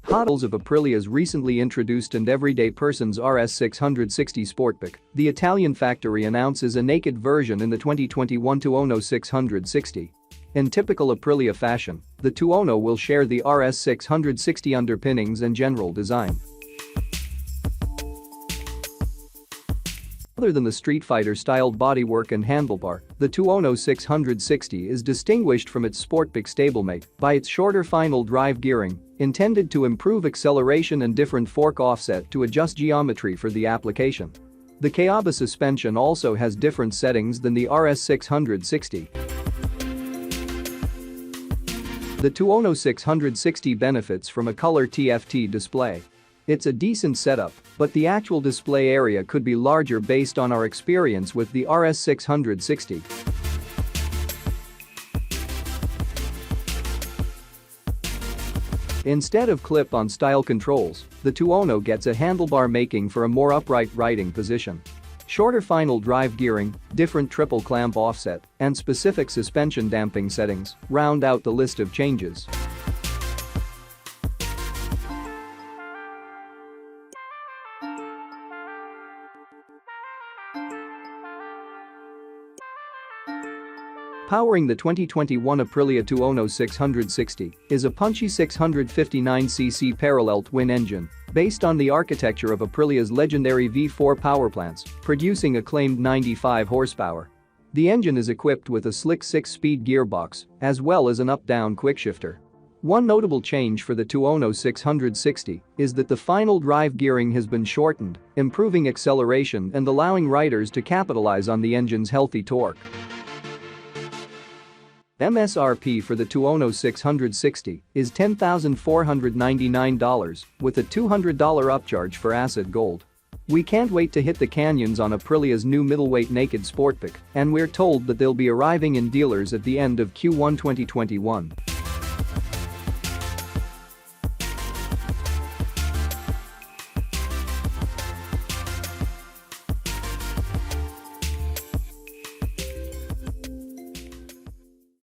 Models of Aprilia's recently introduced and everyday person's RS660 Sportback, the Italian factory announces a naked version in the 2021 Tuono 660. In typical Aprilia fashion, the Tuono will share the RS660 underpinnings and general design. Other than the Street Fighter-styled bodywork and handlebar, the Tuono 660 is distinguished from its Sportback stablemate by its shorter final drive gearing, intended to improve acceleration and different fork offset to adjust geometry for the application. The Kayaba suspension also has different settings than the RS660. The Tuono 660 benefits from a color TFT display. It's a decent setup, but the actual display area could be larger based on our experience with the RS660. Instead of clip-on style controls, the Tuono gets a handlebar making for a more upright riding position. Shorter final drive gearing, different triple clamp offset, and specific suspension damping settings round out the list of changes. Powering the 2021 Aprilia Tuono 660 is a punchy 659cc parallel twin engine based on the architecture of Aprilia's legendary V4 powerplants, producing a claimed 95 horsepower. The engine is equipped with a slick 6-speed gearbox as well as an up-down quickshifter. One notable change for the Tuono 660 is that the final drive gearing has been shortened, improving acceleration and allowing riders to capitalize on the engine's healthy torque. MSRP for the Tuono 660 is $10,499 with a $200 upcharge for Acid Gold. We can't wait to hit the canyons on Aprilia's new middleweight naked Sportback, and we're told that they'll be arriving in dealers at the end of Q1 2021.